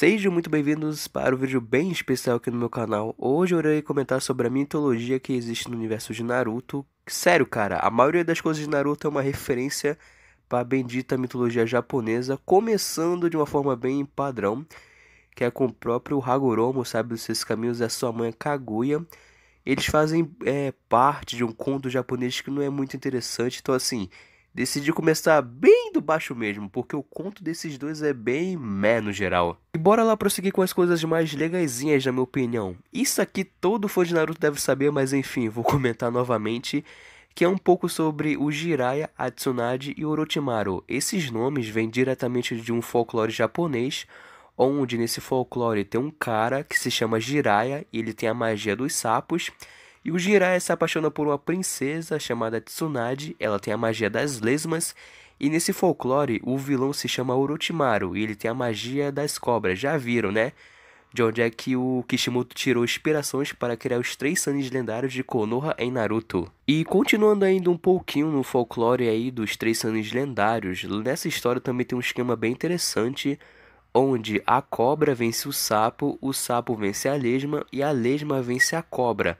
Sejam muito bem-vindos para um vídeo bem especial aqui no meu canal. Hoje eu irei comentar sobre a mitologia que existe no universo de Naruto. Sério, cara, a maioria das coisas de Naruto é uma referência para a bendita mitologia japonesa, começando de uma forma bem padrão, que é com o próprio Hagoromo, sabe dos seus caminhos, e a sua mãe Kaguya. Eles fazem parte de um conto japonês que não é muito interessante, então assim, decidi começar bem do baixo mesmo, porque o conto desses dois é bem meh no geral. E bora lá prosseguir com as coisas mais legaisinhas, na minha opinião. Isso aqui todo fã de Naruto deve saber, mas enfim, vou comentar novamente, que é um pouco sobre o Jiraiya, a Tsunade e o Orochimaru. Esses nomes vêm diretamente de um folclore japonês, onde nesse folclore tem um cara que se chama Jiraiya e ele tem a magia dos sapos. E o Jiraiya se apaixona por uma princesa chamada Tsunade, ela tem a magia das lesmas. E nesse folclore o vilão se chama Orochimaru e ele tem a magia das cobras, já viram, né? De onde é que o Kishimoto tirou inspirações para criar os três Sanins lendários de Konoha em Naruto. E continuando ainda um pouquinho no folclore aí dos três Sanins lendários, nessa história também tem um esquema bem interessante, onde a cobra vence o sapo vence a lesma vence a cobra.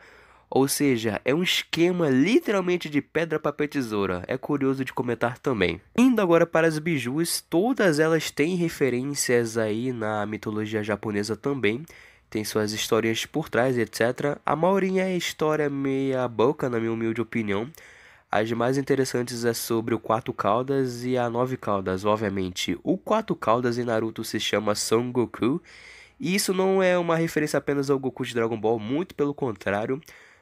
Ou seja, é um esquema literalmente de pedra, papel e tesoura. É curioso de comentar também. Indo agora para as bijus, todas elas têm referências aí na mitologia japonesa também. Tem suas histórias por trás, etc. A maioria é história meia boca, na minha humilde opinião. As mais interessantes é sobre o Quatro Caudas e a Nove Caudas, obviamente. O Quatro Caudas em Naruto se chama Son Goku. E isso não é uma referência apenas ao Goku de Dragon Ball, muito pelo contrário.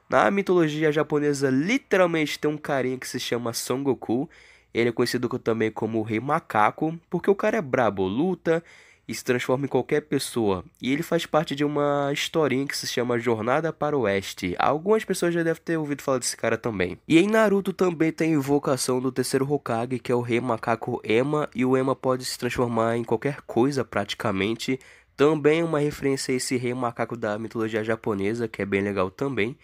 Na mitologia japonesa, literalmente tem um carinha que se chama Son Goku. Ele é conhecido também como o Rei Macaco, porque o cara é brabo, luta e se transforma em qualquer pessoa. E ele faz parte de uma historinha que se chama Jornada para o Oeste. Algumas pessoas já devem ter ouvido falar desse cara também. E em Naruto também tem a invocação do terceiro Hokage, que é o Rei Macaco Ema. E o Ema pode se transformar em qualquer coisa praticamente. Também uma referência a esse Rei Macaco da mitologia japonesa, que é bem legal também.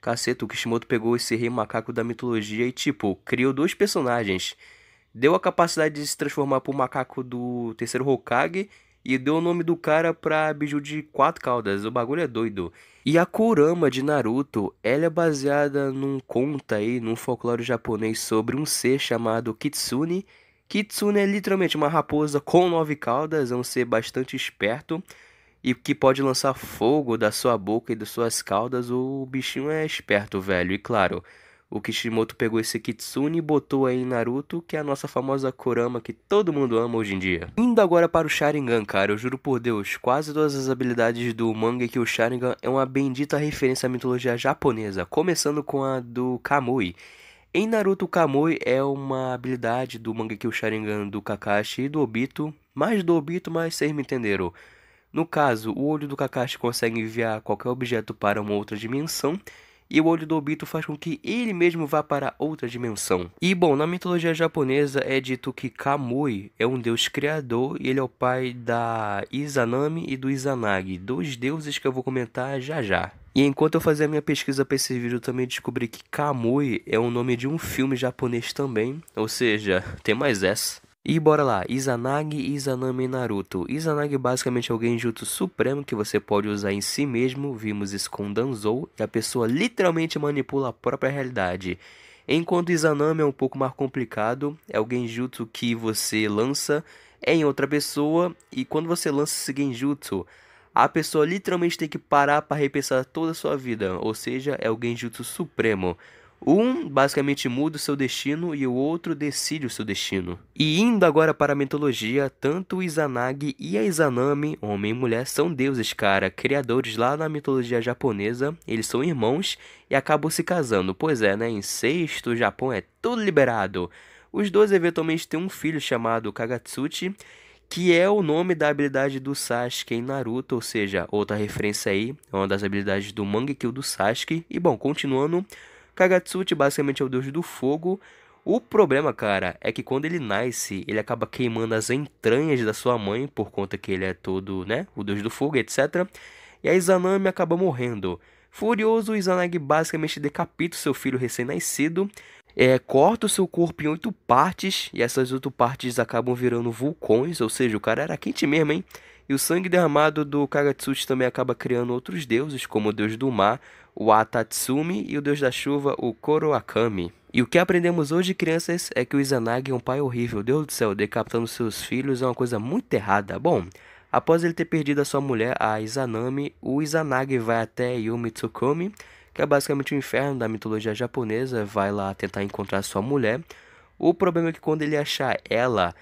Caceta, o Kishimoto pegou esse rei macaco da mitologia e, tipo, criou dois personagens. Deu a capacidade de se transformar pro macaco do terceiro Hokage e deu o nome do cara pra biju de quatro caudas. O bagulho é doido. E a Kurama de Naruto, ela é baseada num conto aí, num folclore japonês sobre um ser chamado Kitsune. Kitsune é literalmente uma raposa com nove caudas, é um ser bastante esperto e que pode lançar fogo da sua boca e das suas caudas. O bichinho é esperto, velho. E claro, o Kishimoto pegou esse Kitsune e botou aí em Naruto, que é a nossa famosa Kurama que todo mundo ama hoje em dia. Indo agora para o Sharingan, cara, eu juro por Deus, quase todas as habilidades do Mangekyou Sharingan é uma bendita referência à mitologia japonesa, começando com a do Kamui. Em Naruto, o Kamui é uma habilidade do Mangekyou Sharingan do Kakashi e do Obito, mais do Obito, mas vocês me entenderam. No caso, o olho do Kakashi consegue enviar qualquer objeto para uma outra dimensão, e o olho do Obito faz com que ele mesmo vá para outra dimensão. E bom, na mitologia japonesa é dito que Kamui é um deus criador e ele é o pai da Izanami e do Izanagi, dois deuses que eu vou comentar já já. E enquanto eu fazia a minha pesquisa para esse vídeo, eu também descobri que Kamui é o nome de um filme japonês também, ou seja, tem mais essa. E bora lá, Izanagi, Izanami e Naruto. Izanagi basicamente é o genjutsu supremo que você pode usar em si mesmo, vimos isso com Danzou, e a pessoa literalmente manipula a própria realidade. Enquanto Izanami é um pouco mais complicado, é o genjutsu que você lança em outra pessoa, e quando você lança esse genjutsu, a pessoa literalmente tem que parar para repensar toda a sua vida, ou seja, é o genjutsu supremo. Um basicamente muda o seu destino e o outro decide o seu destino. E indo agora para a mitologia, tanto o Izanagi e a Izanami, homem e mulher, são deuses, cara, criadores lá na mitologia japonesa. Eles são irmãos e acabam se casando. Pois é, né? Incesto, o Japão é tudo liberado. Os dois eventualmente têm um filho chamado Kagatsuchi, que é o nome da habilidade do Sasuke em Naruto, ou seja, outra referência aí, é uma das habilidades do Mangekyou do Sasuke. E bom, continuando, Kagatsuchi basicamente é o deus do fogo. O problema, cara, é que quando ele nasce, ele acaba queimando as entranhas da sua mãe, por conta que ele é todo, né, o deus do fogo, etc. E a Izanami acaba morrendo. Furioso, o Izanagi basicamente decapita o seu filho recém-nascido, corta o seu corpo em 8 partes, e essas 8 partes acabam virando vulcões, ou seja, o cara era quente mesmo, hein? E o sangue derramado do Kagatsuchi também acaba criando outros deuses, como o deus do mar, o Atatsumi, e o deus da chuva, o Koroakami. E o que aprendemos hoje, crianças, é que o Izanagi é um pai horrível. Deus do céu, decapitando seus filhos é uma coisa muito errada. Bom, após ele ter perdido a sua mulher, a Izanami, o Izanagi vai até Yumi Tsukumi, que é basicamente o inferno da mitologia japonesa, vai lá tentar encontrar sua mulher. O problema é que quando ele achar ela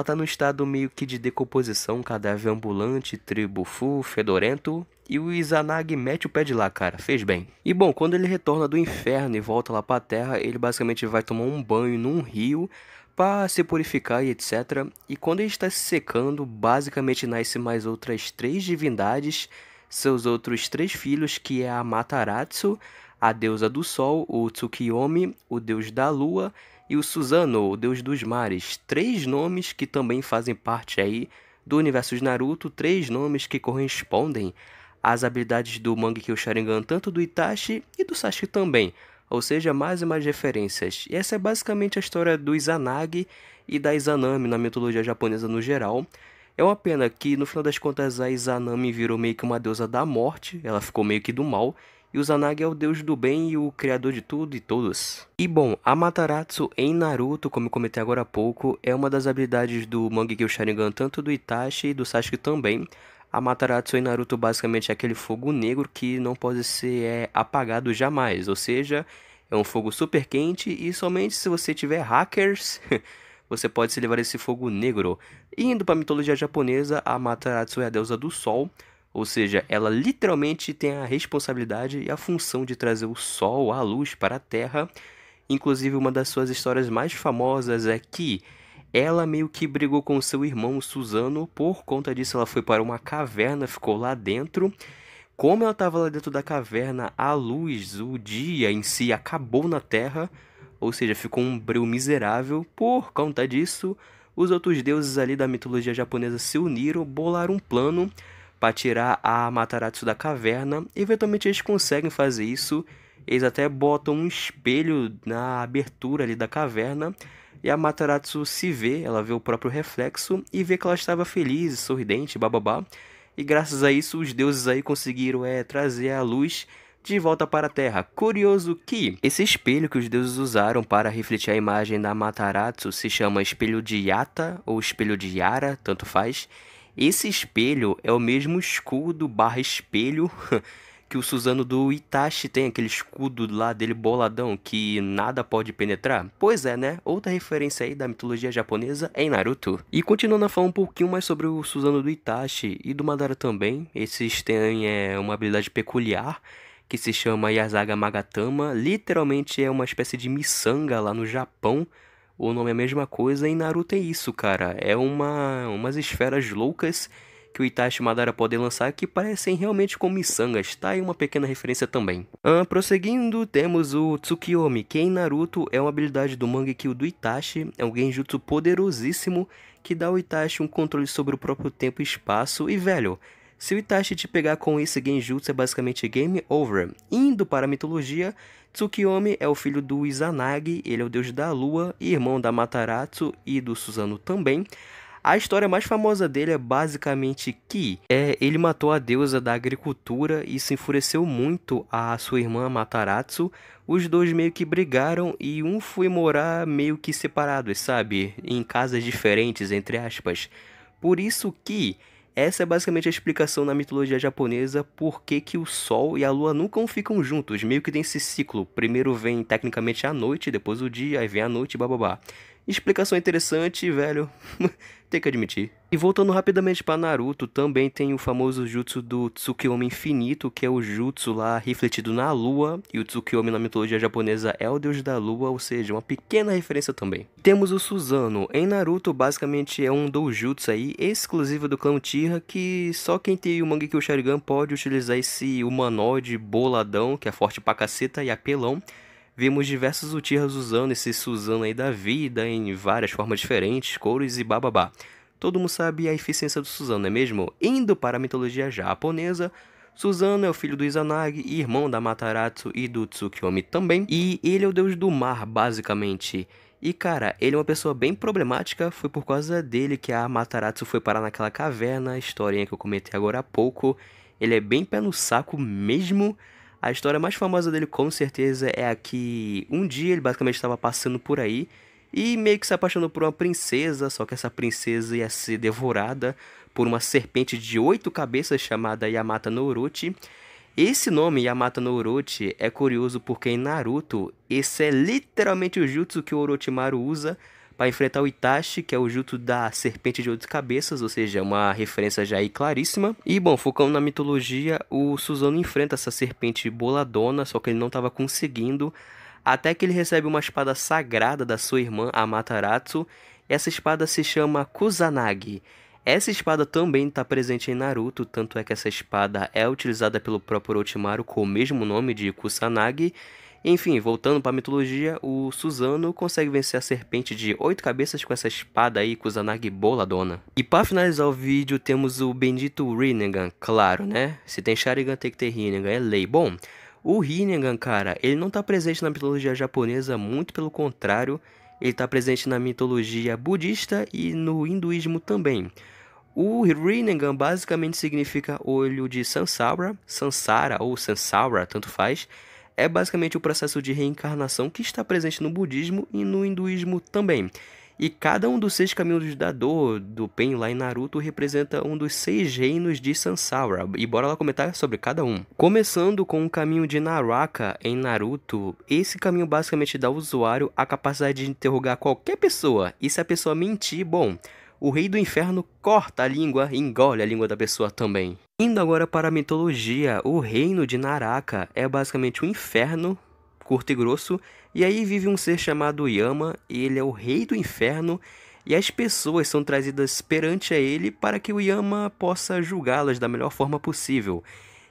tá num estado meio que de decomposição, um cadáver ambulante, tribufu, fedorento, e o Izanagi mete o pé de lá, cara, fez bem. E bom, quando ele retorna do inferno e volta lá pra terra, ele basicamente vai tomar um banho num rio para se purificar e etc. E quando ele está se secando, basicamente nasce mais outras 3 divindades, seus outros 3 filhos, que é a Mataratsu, a deusa do sol, o Tsukiyomi, o deus da lua, e o Susanoo, o deus dos mares. 3 nomes que também fazem parte aí do universo de Naruto, 3 nomes que correspondem às habilidades do Mangekyo Sharingan, tanto do Itachi e do Sasuke também. Ou seja, mais e mais referências. E essa é basicamente a história do Izanagi e da Izanami na mitologia japonesa no geral. É uma pena que, no final das contas, a Izanami virou meio que uma deusa da morte, ela ficou meio que do mal, e o Izanagi é o deus do bem e o criador de tudo e todos. E bom, a Mataratsu em Naruto, como eu comentei agora há pouco, é uma das habilidades do Mangekyo Sharingan, tanto do Itachi e do Sasuke também. A Mataratsu em Naruto basicamente é aquele fogo negro que não pode ser apagado jamais, ou seja, é um fogo super quente e somente se você tiver hackers, você pode se levar esse fogo negro. E indo para a mitologia japonesa, a Mataratsu é a deusa do sol, ou seja, ela literalmente tem a responsabilidade e a função de trazer o sol, a luz para a Terra. Inclusive, uma das suas histórias mais famosas é que ela meio que brigou com seu irmão Susanoo, por conta disso ela foi para uma caverna, ficou lá dentro. Como ela estava lá dentro da caverna, a luz, o dia em si acabou na Terra, ou seja, ficou um breu miserável. Por conta disso, os outros deuses ali da mitologia japonesa se uniram, bolaram um plano para tirar a Mataratsu da caverna. Eventualmente eles conseguem fazer isso. Eles até botam um espelho na abertura ali da caverna. E a Mataratsu se vê, ela vê o próprio reflexo e vê que ela estava feliz, sorridente, bababá. E graças a isso os deuses aí conseguiram trazer a luz de volta para a Terra. Curioso que esse espelho que os deuses usaram para refletir a imagem da Mataratsu se chama espelho de Yata ou espelho de Yara, tanto faz. Esse espelho é o mesmo escudo barra espelho que o Susanoo do Itachi tem, aquele escudo lá dele boladão que nada pode penetrar. Pois é, né? Outra referência aí da mitologia japonesa é em Naruto. E continuando a falar um pouquinho mais sobre o Susanoo do Itachi e do Madara também, esses têm uma habilidade peculiar que se chama Yasaga Magatama, literalmente é uma espécie de miçanga lá no Japão. O nome é a mesma coisa, e Naruto é isso, cara. É umas esferas loucas que o Itachi e o Madara podem lançar que parecem realmente com miçangas, tá? E uma pequena referência também. Prosseguindo, temos o Tsukiyomi, que em Naruto é uma habilidade do Mangekyo do Itachi, é um genjutsu poderosíssimo que dá ao Itachi um controle sobre o próprio tempo e espaço, e velho, se o Itachi te pegar com esse genjutsu é basicamente game over. Indo para a mitologia, Tsukiyomi é o filho do Izanagi, ele é o deus da lua, irmão da Mataratsu e do Susanoo também. A história mais famosa dele é basicamente que ele matou a deusa da agricultura e se enfureceu muito a sua irmã Mataratsu. Os dois meio que brigaram e um foi morar meio que separados, sabe? Em casas diferentes, entre aspas. Por isso que essa é basicamente a explicação na mitologia japonesa por que o Sol e a Lua nunca ficam juntos, meio que tem esse ciclo. Primeiro vem tecnicamente a noite, depois o dia, aí vem a noite, bababá. Explicação interessante, velho. Tem que admitir. E voltando rapidamente para Naruto, também tem o famoso jutsu do Tsukiyomi Infinito, que é o jutsu lá refletido na lua, e o Tsukiyomi na mitologia japonesa é o deus da lua, ou seja, uma pequena referência também. Temos o Susanoo. Em Naruto, basicamente é um doujutsu aí, exclusivo do clã Uchiha, que só quem tem o Mangekyo Sharingan pode utilizar esse humanoide boladão, que é forte pra caceta e apelão. Vemos diversos Uchihas usando esse Susanoo aí da vida em várias formas diferentes, cores e bababá. Todo mundo sabe a eficiência do Susanoo, não é mesmo? Indo para a mitologia japonesa, Susanoo é o filho do Izanagi, irmão da Mataratsu e do Tsukiyomi também. E ele é o deus do mar, basicamente. E cara, ele é uma pessoa bem problemática, foi por causa dele que a Matarazzo foi parar naquela caverna, a historinha que eu comentei agora há pouco. Ele é bem pé no saco mesmo. A história mais famosa dele com certeza é a que um dia ele basicamente estava passando por aí e meio que se apaixonou por uma princesa, só que essa princesa ia ser devorada por uma serpente de 8 cabeças chamada Yamata no Orochi. Esse nome, Yamata no Orochi, é curioso porque em Naruto, esse é literalmente o jutsu que o Orochimaru usa para enfrentar o Itachi, que é o jutsu da serpente de 8 cabeças, ou seja, uma referência já aí claríssima. E bom, focando na mitologia, o Susanoo enfrenta essa serpente boladona, só que ele não estava conseguindo, até que ele recebe uma espada sagrada da sua irmã, Amaterasu. Essa espada se chama Kusanagi. Essa espada também está presente em Naruto, tanto é que essa espada é utilizada pelo próprio Orochimaru com o mesmo nome de Kusanagi. Enfim, voltando para a mitologia, o Susanoo consegue vencer a serpente de 8 cabeças com essa espada aí, Kusanagi boladona. E para finalizar o vídeo, temos o bendito Rinnegan, claro, né? Se tem Sharingan, tem que ter Rinnegan, é lei. Bom, o Rinnegan, cara, ele não está presente na mitologia japonesa, muito pelo contrário, ele está presente na mitologia budista e no hinduísmo também. O Rinnegan basicamente significa olho de Sansara ou Sansara, tanto faz. É basicamente o processo de reencarnação que está presente no budismo e no hinduísmo também. E cada um dos 6 caminhos da dor do Pen lá em Naruto representa um dos 6 reinos de Sansara. E bora lá comentar sobre cada um. Começando com o caminho de Naraka em Naruto, esse caminho basicamente dá ao usuário a capacidade de interrogar qualquer pessoa. E se a pessoa mentir, bom, o rei do inferno corta a língua e engole a língua da pessoa também. Indo agora para a mitologia, o reino de Naraka é basicamente um inferno, curto e grosso, e aí vive um ser chamado Yama, e ele é o rei do inferno, e as pessoas são trazidas perante a ele para que o Yama possa julgá-las da melhor forma possível.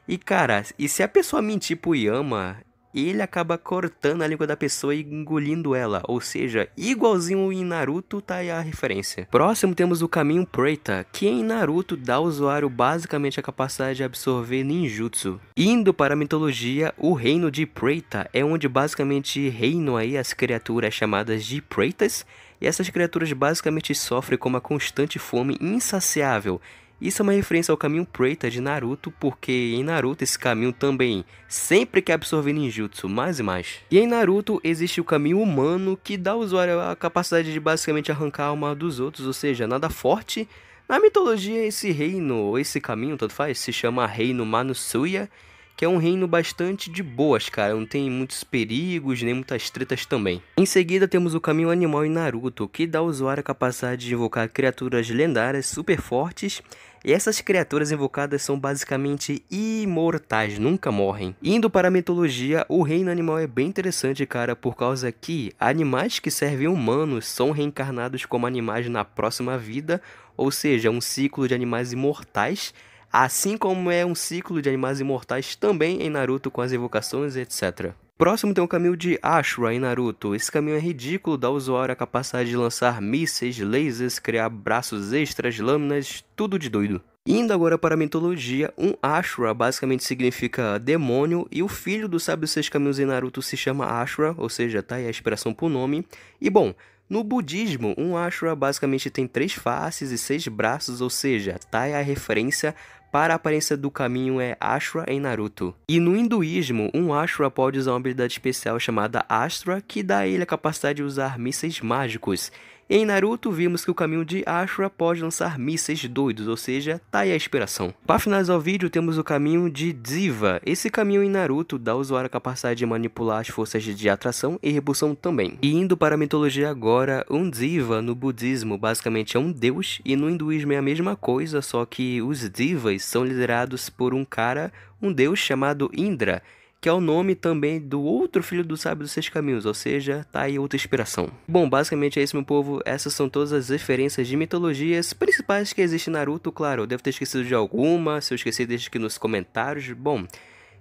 E cara, e se a pessoa mentir pro Yama, ele acaba cortando a língua da pessoa e engolindo ela, ou seja, igualzinho em Naruto, tá aí a referência. Próximo temos o caminho Preita, que em Naruto dá ao usuário basicamente a capacidade de absorver ninjutsu. Indo para a mitologia, o reino de Preita é onde basicamente reinam aí as criaturas chamadas de Preitas, e essas criaturas basicamente sofrem com uma constante fome insaciável. Isso é uma referência ao caminho Preita de Naruto, porque em Naruto esse caminho também sempre quer absorver ninjutsu mais e mais. E em Naruto existe o caminho humano, que dá ao usuário a capacidade de basicamente arrancar a alma dos outros, ou seja, nada forte. Na mitologia esse reino, ou esse caminho, tanto faz, se chama Reino Manusuya, que é um reino bastante de boas, cara, não tem muitos perigos, nem muitas tretas também. Em seguida temos o caminho animal em Naruto, que dá ao usuário a capacidade de invocar criaturas lendárias super fortes, e essas criaturas invocadas são basicamente imortais, nunca morrem. Indo para a mitologia, o reino animal é bem interessante, cara, por causa que animais que servem humanos são reencarnados como animais na próxima vida, ou seja, um ciclo de animais imortais, assim como é um ciclo de animais imortais também em Naruto com as evocações, etc. Próximo tem o caminho de Ashura em Naruto. Esse caminho é ridículo, dá ao usuário a capacidade de lançar mísseis, lasers, criar braços extras, lâminas, tudo de doido. Indo agora para a mitologia, um Ashura basicamente significa demônio, e o filho do sábio dos 6 caminhos em Naruto se chama Ashura, ou seja, tá aí a inspiração pro nome. E bom, no budismo, um Ashura basicamente tem 3 faces e 6 braços, ou seja, tá aí a referência para a aparência do caminho é Ashura em Naruto. E no hinduísmo, um Ashura pode usar uma habilidade especial chamada Astra, que dá a ele a capacidade de usar mísseis mágicos. Em Naruto, vimos que o caminho de Ashura pode lançar mísseis doidos, ou seja, tá aí a inspiração. Para finalizar o vídeo, temos o caminho de Diva. Esse caminho em Naruto dá ao usuário a capacidade de manipular as forças de atração e repulsão também. E indo para a mitologia agora, um Diva no budismo basicamente é um deus, e no hinduísmo é a mesma coisa, só que os Divas são liderados por um deus chamado Indra, que é o nome também do outro filho do sábio dos 6 caminhos, ou seja, tá aí outra inspiração. Bom, basicamente é isso, meu povo, essas são todas as referências de mitologias principais que existem em Naruto. Claro, eu devo ter esquecido de alguma, se eu esqueci deixa aqui nos comentários. Bom,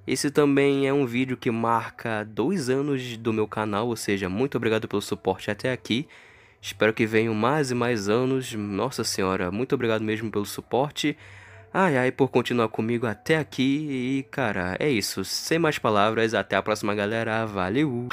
esse também é um vídeo que marca 2 anos do meu canal, ou seja, muito obrigado pelo suporte até aqui. Espero que venham mais e mais anos, nossa senhora, muito obrigado mesmo pelo suporte. Ai, por continuar comigo até aqui. E, cara, é isso. Sem mais palavras, até a próxima, galera. Valeu!